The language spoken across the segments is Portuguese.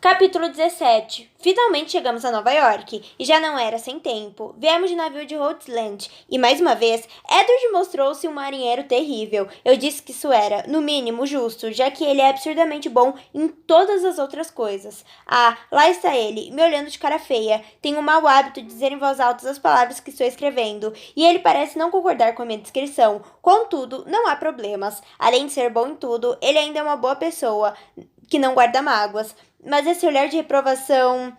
Capítulo 17. Finalmente chegamos a Nova York, e já não era sem tempo. Viemos de navio de Rhode Island, e mais uma vez, Edward mostrou-se um marinheiro terrível. Eu disse que isso era, no mínimo, justo, já que ele é absurdamente bom em todas as outras coisas. Ah, lá está ele, me olhando de cara feia. Tem o mau hábito de dizer em voz alta as palavras que estou escrevendo, e ele parece não concordar com a minha descrição. Contudo, não há problemas. Além de ser bom em tudo, ele ainda é uma boa pessoa, que não guarda mágoas. Mas esse olhar de reprovação...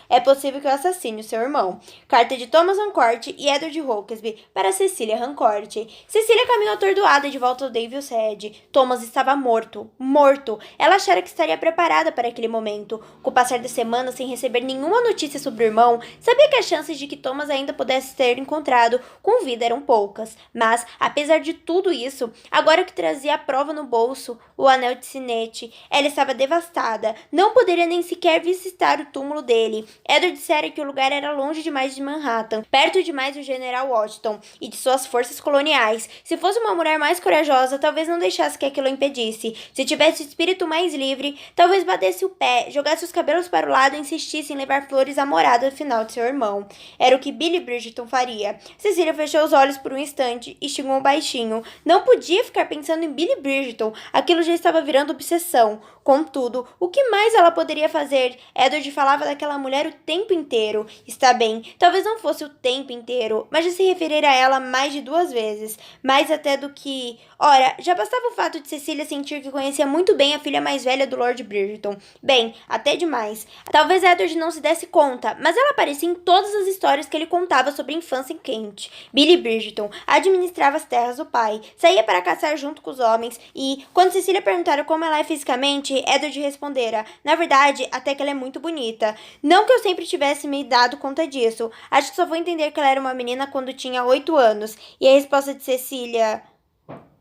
é possível que eu assassine o seu irmão. Carta de Thomas Harcourt e Edward Hawksby para Cecília Harcourt. Cecília caminhou atordoada de volta ao Davis Head. Thomas estava morto. Morto. Ela achara que estaria preparada para aquele momento. Com o passar das semanas sem receber nenhuma notícia sobre o irmão, sabia que as chances de que Thomas ainda pudesse ser encontrado com vida eram poucas. Mas, apesar de tudo isso, agora que trazia a prova no bolso, o anel de sinete, ela estava devastada. Não poderia nem sequer visitar o túmulo dele. Edward dissera que o lugar era longe demais de Manhattan, perto demais do General Washington e de suas forças coloniais. Se fosse uma mulher mais corajosa, talvez não deixasse que aquilo a impedisse. Se tivesse o espírito mais livre, talvez batesse o pé, jogasse os cabelos para o lado e insistisse em levar flores à morada final de seu irmão. Era o que Billy Bridgeton faria. Cecília fechou os olhos por um instante e xingou baixinho. Não podia ficar pensando em Billy Bridgeton. Aquilo já estava virando obsessão. Contudo, o que mais ela poderia fazer? Edward falava daquela mulher o tempo inteiro. Está bem, talvez não fosse o tempo inteiro, mas já se referir a ela mais de 2 vezes. Mais até do que... Ora, já bastava o fato de Cecília sentir que conhecia muito bem a filha mais velha do Lord Bridgeton. Bem, até demais. Talvez Edward não se desse conta, mas ela aparecia em todas as histórias que ele contava sobre a infância em Kent. Billy Bridgeton administrava as terras do pai, saía para caçar junto com os homens e, quando Cecília perguntara como ela é fisicamente, Edward respondera: na verdade, até que ela é muito bonita. Não que eu sempre tivesse me dado conta disso. Acho que só vou entender que ela era uma menina quando tinha 8 anos. E a resposta de Cecília...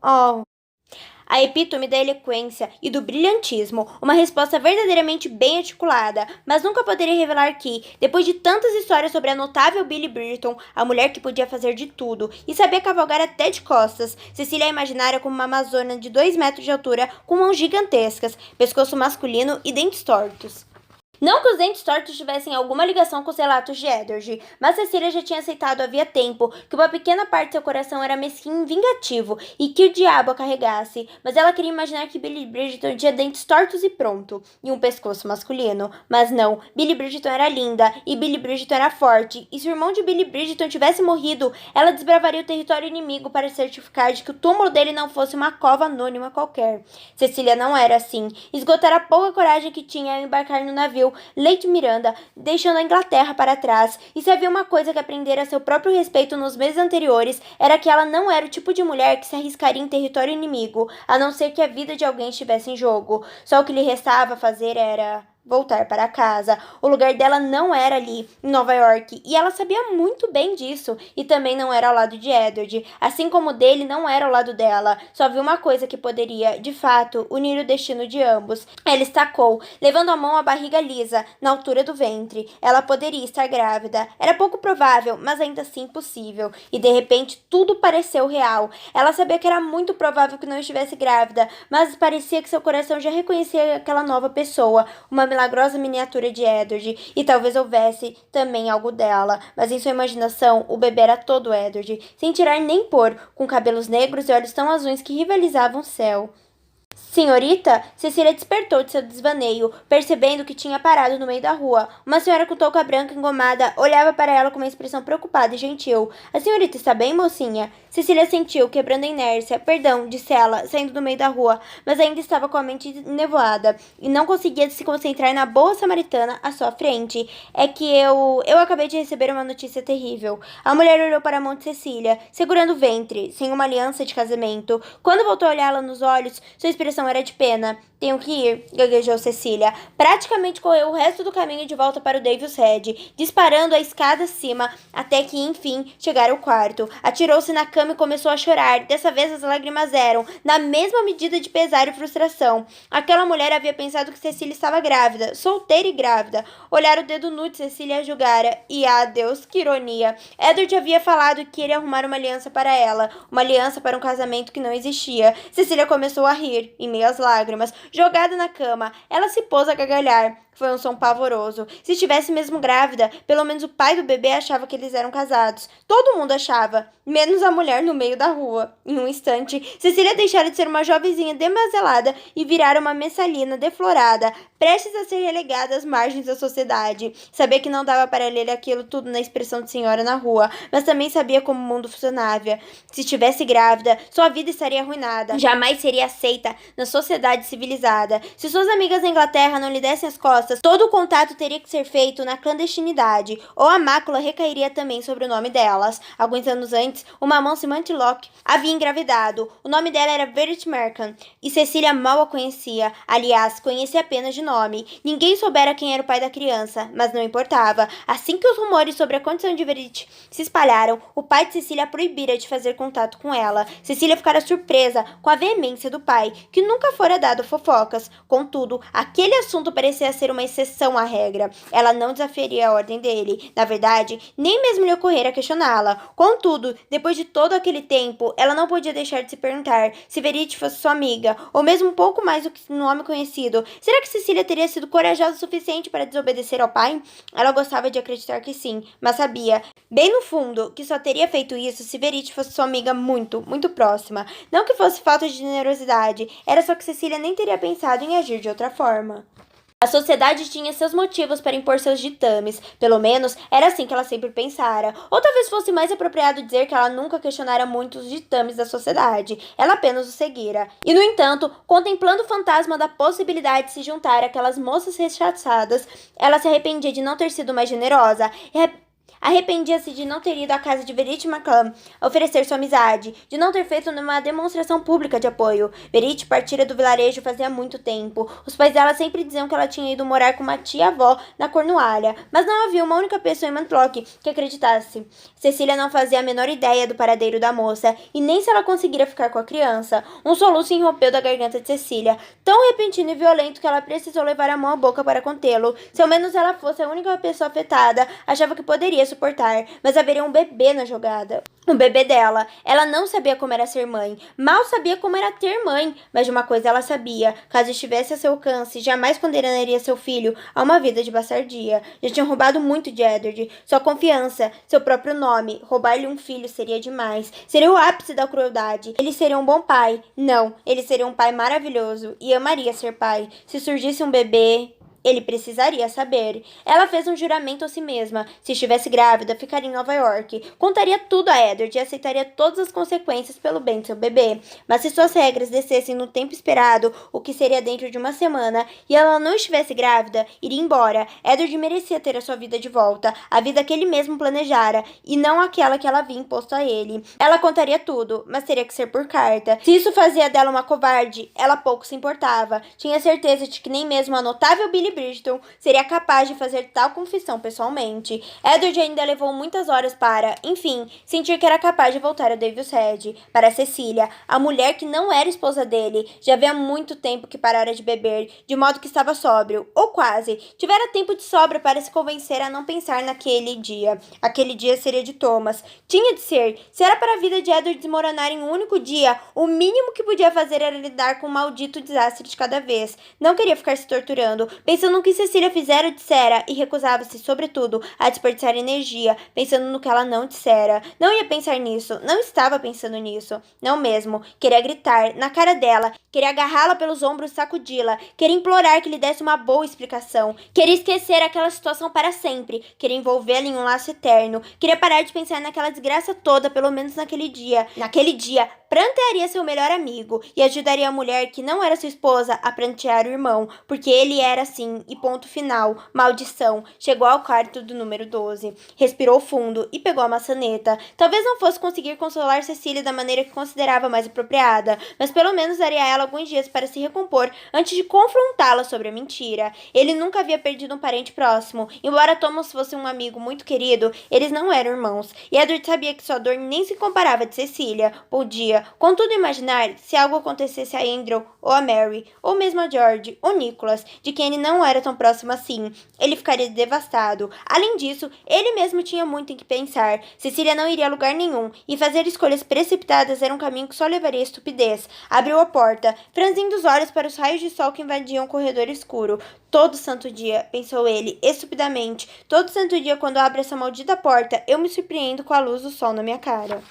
Oh... A epítome da eloquência e do brilhantismo, uma resposta verdadeiramente bem articulada, mas nunca poderia revelar que, depois de tantas histórias sobre a notável Billy Bridgeton, a mulher que podia fazer de tudo e sabia cavalgar até de costas, Cecília a imaginara como uma amazona de 2 metros de altura com mãos gigantescas, pescoço masculino e dentes tortos. Não que os dentes tortos tivessem alguma ligação com os relatos de Edward, mas Cecília já tinha aceitado havia tempo que uma pequena parte de seu coração era mesquinho e vingativo e que o diabo a carregasse, mas ela queria imaginar que Billy Bridgeton tinha dentes tortos e pronto, e um pescoço masculino. Mas não, Billy Bridgeton era linda, e Billy Bridgeton era forte, e se o irmão de Billy Bridgeton tivesse morrido, ela desbravaria o território inimigo para certificar de que o túmulo dele não fosse uma cova anônima qualquer. Cecília não era assim. Esgotara a pouca coragem que tinha ao embarcar no navio Lady Miranda, deixando a Inglaterra para trás, e se havia uma coisa que aprendera a seu próprio respeito nos meses anteriores, era que ela não era o tipo de mulher que se arriscaria em território inimigo, a não ser que a vida de alguém estivesse em jogo. Só o que lhe restava fazer era... voltar para casa. O lugar dela não era ali, em Nova York, e ela sabia muito bem disso, e também não era ao lado de Edward, assim como o dele não era ao lado dela. Só havia uma coisa que poderia, de fato, unir o destino de ambos. Ela estacou, levando a mão à barriga lisa, na altura do ventre. Ela poderia estar grávida. Era pouco provável, mas ainda assim possível, e de repente tudo pareceu real. Ela sabia que era muito provável que não estivesse grávida, mas parecia que seu coração já reconhecia aquela nova pessoa, uma milagrosa miniatura de Edward, e talvez houvesse também algo dela, mas em sua imaginação o bebê era todo Edward, sem tirar nem pôr, com cabelos negros e olhos tão azuis que rivalizavam o céu. Senhorita, Cecília despertou de seu desvaneio, percebendo que tinha parado no meio da rua. Uma senhora com touca branca engomada olhava para ela com uma expressão preocupada e gentil. A senhorita está bem, mocinha? Cecília sentiu, quebrando a inércia. Perdão, disse ela, saindo do meio da rua, mas ainda estava com a mente nevoada e não conseguia se concentrar na boa samaritana à sua frente. É que eu acabei de receber uma notícia terrível. A mulher olhou para a mão de Cecília, segurando o ventre, sem uma aliança de casamento. Quando voltou a olhá-la nos olhos, sua expressão era de pena. Tenho que ir, gaguejou Cecília. Praticamente correu o resto do caminho de volta para o Davis Head, disparando a escada acima, até que, enfim, chegar ao quarto. Atirou-se na cama e começou a chorar. Dessa vez as lágrimas eram, na mesma medida, de pesar e frustração. Aquela mulher havia pensado que Cecília estava grávida, solteira e grávida. Olhara o dedo nu de Cecília a julgara. E, Deus, que ironia. Edward havia falado que iria arrumar uma aliança para ela, uma aliança para um casamento que não existia. Cecília começou a rir, em meio às lágrimas. jogada na cama. Ela se pôs a gargalhar. Foi um som pavoroso. Se estivesse mesmo grávida, pelo menos o pai do bebê achava que eles eram casados. Todo mundo achava, menos a mulher no meio da rua. Em um instante, Cecília deixara de ser uma jovenzinha demazelada e virara uma messalina deflorada, prestes a ser relegada às margens da sociedade. Sabia que não dava para ler aquilo tudo na expressão de senhora na rua, mas também sabia como o mundo funcionava. Se estivesse grávida, sua vida estaria arruinada. Jamais seria aceita na sociedade civilizada. Se suas amigas na Inglaterra não lhe dessem as costas, todo o contato teria que ser feito na clandestinidade, ou a mácula recairia também sobre o nome delas. Alguns anos antes, uma Mamsie Matlock havia engravidado. O nome dela era Verity Markham, e Cecília mal a conhecia. Aliás, conhecia apenas de nome. Ninguém soubera quem era o pai da criança, mas não importava. Assim que os rumores sobre a condição de Verity se espalharam, o pai de Cecília proibira de fazer contato com ela. Cecília ficara surpresa com a veemência do pai, que nunca fora dado fofocas. Contudo, aquele assunto parecia ser uma exceção à regra. Ela não desafiaria a ordem dele. Na verdade, nem mesmo lhe ocorrera questioná-la. Contudo, depois de todo aquele tempo, ela não podia deixar de se perguntar se Verity fosse sua amiga, ou mesmo um pouco mais do que um nome conhecido. Será que Cecília teria sido corajosa o suficiente para desobedecer ao pai? Ela gostava de acreditar que sim, mas sabia, bem no fundo, que só teria feito isso se Verity fosse sua amiga muito, muito próxima. Não que fosse falta de generosidade, era só que Cecília nem teria pensado em agir de outra forma. A sociedade tinha seus motivos para impor seus ditames, pelo menos era assim que ela sempre pensara. Ou talvez fosse mais apropriado dizer que ela nunca questionara muito os ditames da sociedade, ela apenas os seguira. E, no entanto, contemplando o fantasma da possibilidade de se juntar àquelas moças rechaçadas, ela se arrependia de não ter sido mais generosa. Arrependia-se de não ter ido à casa de Verity Markham oferecer sua amizade, de não ter feito uma demonstração pública de apoio. Verity partira do vilarejo fazia muito tempo. Os pais dela sempre diziam que ela tinha ido morar com uma tia-avó na Cornualha, mas não havia uma única pessoa em Matlock que acreditasse. Cecília não fazia a menor ideia do paradeiro da moça, e nem se ela conseguira ficar com a criança. Um soluço irrompeu da garganta de Cecília, tão repentino e violento que ela precisou levar a mão à boca para contê-lo. Se ao menos ela fosse a única pessoa afetada, achava que poderia suportar, mas haveria um bebê na jogada. O bebê dela. Ela não sabia como era ser mãe. Mal sabia como era ter mãe. Mas de uma coisa ela sabia. Caso estivesse a seu alcance, jamais condenaria seu filho a uma vida de bastardia. Já tinha roubado muito de Edward. Sua confiança, seu próprio nome. Roubar-lhe um filho seria demais. Seria o ápice da crueldade. Ele seria um bom pai. Não, ele seria um pai maravilhoso. E amaria ser pai. Se surgisse um bebê... Ele precisaria saber. Ela fez um juramento a si mesma. Se estivesse grávida, ficaria em Nova York. Contaria tudo a Edward e aceitaria todas as consequências pelo bem de seu bebê. Mas se suas regras descessem no tempo esperado, o que seria dentro de uma semana, e ela não estivesse grávida, iria embora. Edward merecia ter a sua vida de volta, a vida que ele mesmo planejara, e não aquela que ela havia imposto a ele. Ela contaria tudo, mas teria que ser por carta. Se isso fazia dela uma covarde, ela pouco se importava. Tinha certeza de que nem mesmo a notável Billy Bridgeton seria capaz de fazer tal confissão pessoalmente. Edward ainda levou muitas horas para, enfim, sentir que era capaz de voltar a Davis Head. Para Cecília, a mulher que não era esposa dele, já havia muito tempo que parara de beber, de modo que estava sóbrio, ou quase. Tivera tempo de sobra para se convencer a não pensar naquele dia. Aquele dia seria de Thomas. Tinha de ser. Se era para a vida de Edward desmoronar em um único dia, o mínimo que podia fazer era lidar com o maldito desastre de cada vez. Não queria ficar se torturando, pensando no que Cecília fizera ou dissera, e recusava-se, sobretudo, a desperdiçar energia, pensando no que ela não dissera. Não ia pensar nisso, não estava pensando nisso. Não mesmo. Queria gritar na cara dela, queria agarrá-la pelos ombros e sacudi-la, queria implorar que lhe desse uma boa explicação. Queria esquecer aquela situação para sempre, queria envolvê-la em um laço eterno, queria parar de pensar naquela desgraça toda, pelo menos naquele dia. Naquele dia, prantearia seu melhor amigo e ajudaria a mulher que não era sua esposa a prantear o irmão, porque ele era assim, e ponto final. Maldição. Chegou ao quarto do número 12. Respirou fundo e pegou a maçaneta. Talvez não fosse conseguir consolar Cecília da maneira que considerava mais apropriada, mas pelo menos daria a ela alguns dias para se recompor antes de confrontá-la sobre a mentira. Ele nunca havia perdido um parente próximo. Embora Thomas fosse um amigo muito querido, eles não eram irmãos. E Edward sabia que sua dor nem se comparava a de Cecília. Podia, contudo imaginar se algo acontecesse a Andrew ou a Mary, ou mesmo a George ou Nicholas, de quem ele não era tão próximo assim. Ele ficaria devastado. Além disso, ele mesmo tinha muito em que pensar. Cecília não iria a lugar nenhum, e fazer escolhas precipitadas era um caminho que só levaria à estupidez. Abriu a porta, franzindo os olhos para os raios de sol que invadiam o corredor escuro. Todo santo dia, pensou ele, estupidamente. Todo santo dia, quando abro essa maldita porta, eu me surpreendo com a luz do sol na minha cara.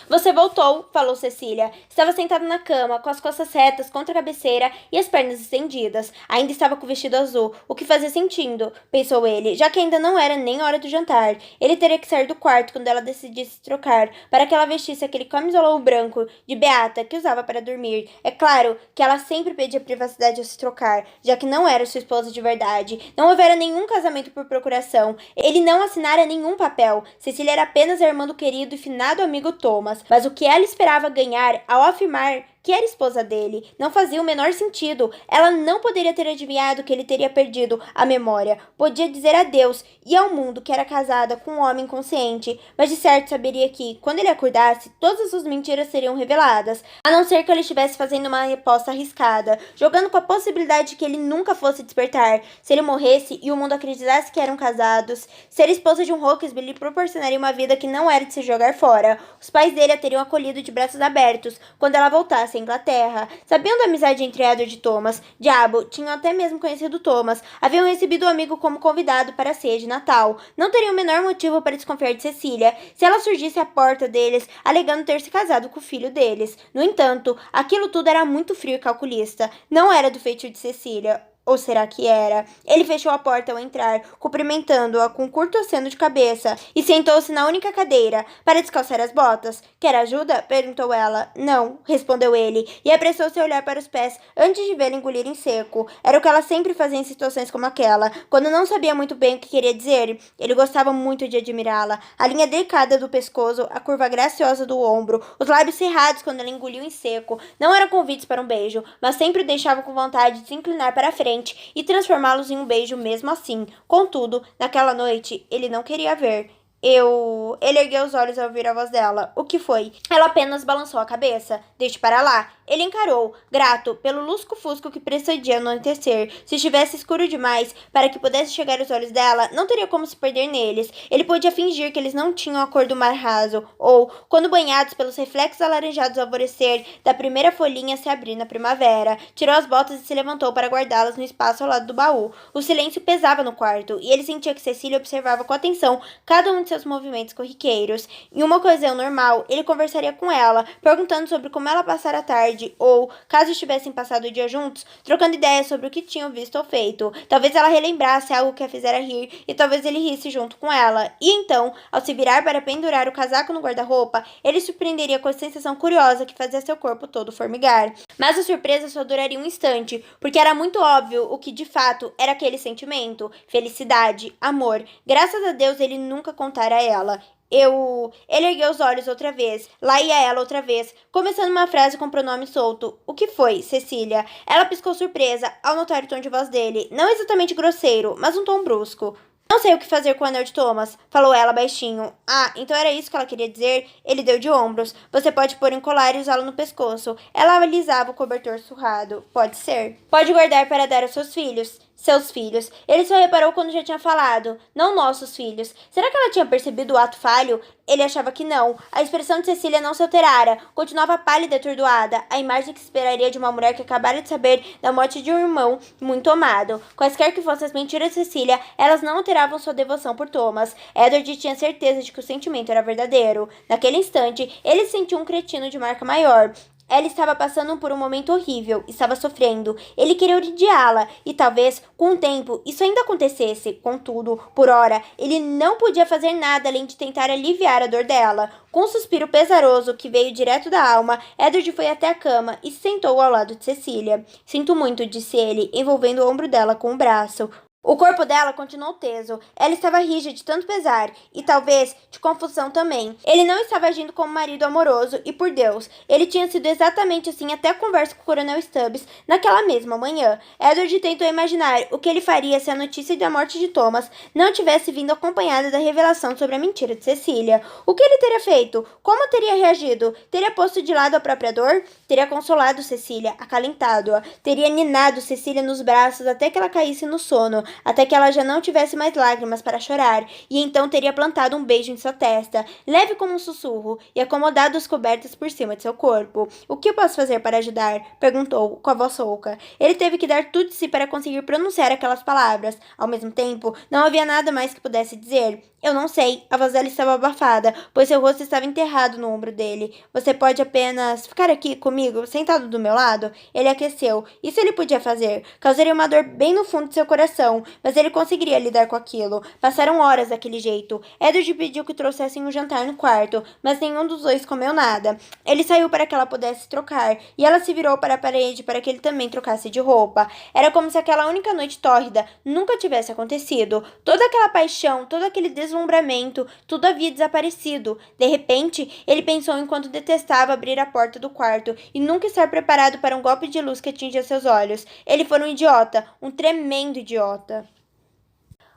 Você voltou, falou Cecília. Estava sentada na cama, com as costas retas contra a cabeceira e as pernas estendidas. Ainda estava com o vestido azul, o que fazia sentido, pensou ele, já que ainda não era nem hora do jantar. Ele teria que sair do quarto quando ela decidisse trocar, para que ela vestisse aquele camisolão branco de Beata que usava para dormir. É claro que ela sempre pedia privacidade ao se trocar, já que não era sua esposa de verdade. Não houvera nenhum casamento por procuração. Ele não assinara nenhum papel. Cecília era apenas a irmã do querido e finado amigo Thomas. Mas o que ela esperava ganhar ao afirmar que era esposa dele não fazia o menor sentido. Ela não poderia ter adivinhado que ele teria perdido a memória. Podia dizer adeus e ao mundo que era casada com um homem consciente, mas de certo saberia que, quando ele acordasse, todas as suas mentiras seriam reveladas, a não ser que ele estivesse fazendo uma aposta arriscada, jogando com a possibilidade de que ele nunca fosse despertar. Se ele morresse e o mundo acreditasse que eram casados, ser esposa de um Hawksby lhe proporcionaria uma vida que não era de se jogar fora. Os pais dele a teriam acolhido de braços abertos quando ela voltasse à Inglaterra. Sabiam da amizade entre Edward e Thomas, diabo, tinham até mesmo conhecido Thomas, haviam recebido o amigo como convidado para a ceia de Natal. Não teriam o menor motivo para desconfiar de Cecília se ela surgisse à porta deles, alegando ter se casado com o filho deles. No entanto, aquilo tudo era muito frio e calculista. Não era do feitio de Cecília. Ou será que era? Ele fechou a porta ao entrar, cumprimentando-a com um curto aceno de cabeça, e sentou-se na única cadeira, para descalçar as botas. Quer ajuda? Perguntou ela. Não, respondeu ele, e apressou-se a olhar para os pés antes de vê-la engolir em seco. Era o que ela sempre fazia em situações como aquela, quando não sabia muito bem o que queria dizer. Ele gostava muito de admirá-la. A linha delicada do pescoço, a curva graciosa do ombro, os lábios cerrados quando ela engoliu em seco, não eram convites para um beijo, mas sempre o deixavam com vontade de se inclinar para a frente e transformá-los em um beijo mesmo assim. Contudo, naquela noite, ele não queria ver. Ele ergueu os olhos ao ouvir a voz dela. O que foi? Ela apenas balançou a cabeça. Deixe para lá. Ele encarou, grato pelo lusco-fusco que precedia anoitecer. Se estivesse escuro demais para que pudesse chegar aos olhos dela, não teria como se perder neles. Ele podia fingir que eles não tinham a cor do mar raso, ou, quando banhados pelos reflexos alaranjados do alvorecer, da primeira folhinha se abrir na primavera. Tirou as botas e se levantou para guardá-las no espaço ao lado do baú. O silêncio pesava no quarto, e ele sentia que Cecília observava com atenção cada um de seus movimentos corriqueiros. Em uma ocasião normal, ele conversaria com ela, perguntando sobre como ela passara a tarde, ou, caso estivessem passado o dia juntos, trocando ideias sobre o que tinham visto ou feito. Talvez ela relembrasse algo que a fizera rir, e talvez ele risse junto com ela. E então, ao se virar para pendurar o casaco no guarda-roupa, ele surpreenderia com a sensação curiosa que fazia seu corpo todo formigar. Mas a surpresa só duraria um instante, porque era muito óbvio o que de fato era aquele sentimento: felicidade, amor. Graças a Deus ele nunca contara a ela. Ele ergueu os olhos outra vez. Lá ia ela outra vez, começando uma frase com pronome solto. O que foi, Cecília? Ela piscou surpresa ao notar o tom de voz dele. Não exatamente grosseiro, mas um tom brusco. Não sei o que fazer com o anel de Thomas, falou ela baixinho. Ah, então era isso que ela queria dizer? Ele deu de ombros. Você pode pôr em colar e usá-lo no pescoço. Ela alisava o cobertor surrado. Pode ser. Pode guardar para dar aos seus filhos. Seus filhos. Ele só reparou quando já tinha falado. Não nossos filhos. Será que ela tinha percebido o ato falho? Ele achava que não. A expressão de Cecília não se alterara. Continuava pálida e atordoada. A imagem que se esperaria de uma mulher que acabara de saber da morte de um irmão muito amado. Quaisquer que fossem as mentiras de Cecília, elas não alteravam sua devoção por Thomas. Edward tinha certeza de que o sentimento era verdadeiro. Naquele instante, ele se sentiu um cretino de marca maior. Ela estava passando por um momento horrível, estava sofrendo. Ele queria odiá-la, e talvez, com o tempo, isso ainda acontecesse. Contudo, por ora, ele não podia fazer nada além de tentar aliviar a dor dela. Com um suspiro pesaroso que veio direto da alma, Edward foi até a cama e se sentou ao lado de Cecília. Sinto muito, disse ele, envolvendo o ombro dela com o braço. O corpo dela continuou teso. Ela estava rígida de tanto pesar e talvez de confusão também. Ele não estava agindo como marido amoroso e, por Deus, ele tinha sido exatamente assim até a conversa com o Coronel Stubbs naquela mesma manhã. Edward tentou imaginar o que ele faria se a notícia da morte de Thomas não tivesse vindo acompanhada da revelação sobre a mentira de Cecília. O que ele teria feito? Como teria reagido? Teria posto de lado a própria dor? Teria consolado Cecília, acalentado-a. Teria ninado Cecília nos braços até que ela caísse no sono, até que ela já não tivesse mais lágrimas para chorar, e então teria plantado um beijo em sua testa, leve como um sussurro, e acomodado as cobertas por cima de seu corpo. O que eu posso fazer para ajudar? Perguntou, com a voz rouca. Ele teve que dar tudo de si para conseguir pronunciar aquelas palavras. Ao mesmo tempo, não havia nada mais que pudesse dizer. Eu não sei. A voz dela estava abafada, pois seu rosto estava enterrado no ombro dele. Você pode apenas ficar aqui comigo, sentado do meu lado? Ele aqueceu. Isso ele podia fazer. Causaria uma dor bem no fundo de seu coração, mas ele conseguiria lidar com aquilo. Passaram horas daquele jeito. Edward pediu que trouxessem um jantar no quarto, mas nenhum dos dois comeu nada. Ele saiu para que ela pudesse trocar, e ela se virou para a parede para que ele também trocasse de roupa. Era como se aquela única noite tórrida nunca tivesse acontecido. Toda aquela paixão, todo aquele deslumbramento, tudo havia desaparecido. De repente, ele pensou enquanto detestava abrir a porta do quarto e nunca estar preparado para um golpe de luz que atingia seus olhos. Ele foi um idiota, um tremendo idiota.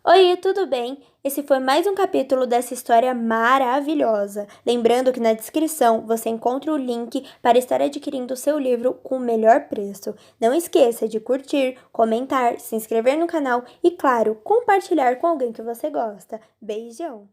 Oi, tudo bem? Esse foi mais um capítulo dessa história maravilhosa. Lembrando que na descrição você encontra o link para estar adquirindo o seu livro com o melhor preço. Não esqueça de curtir, comentar, se inscrever no canal e, claro, compartilhar com alguém que você gosta. Beijão!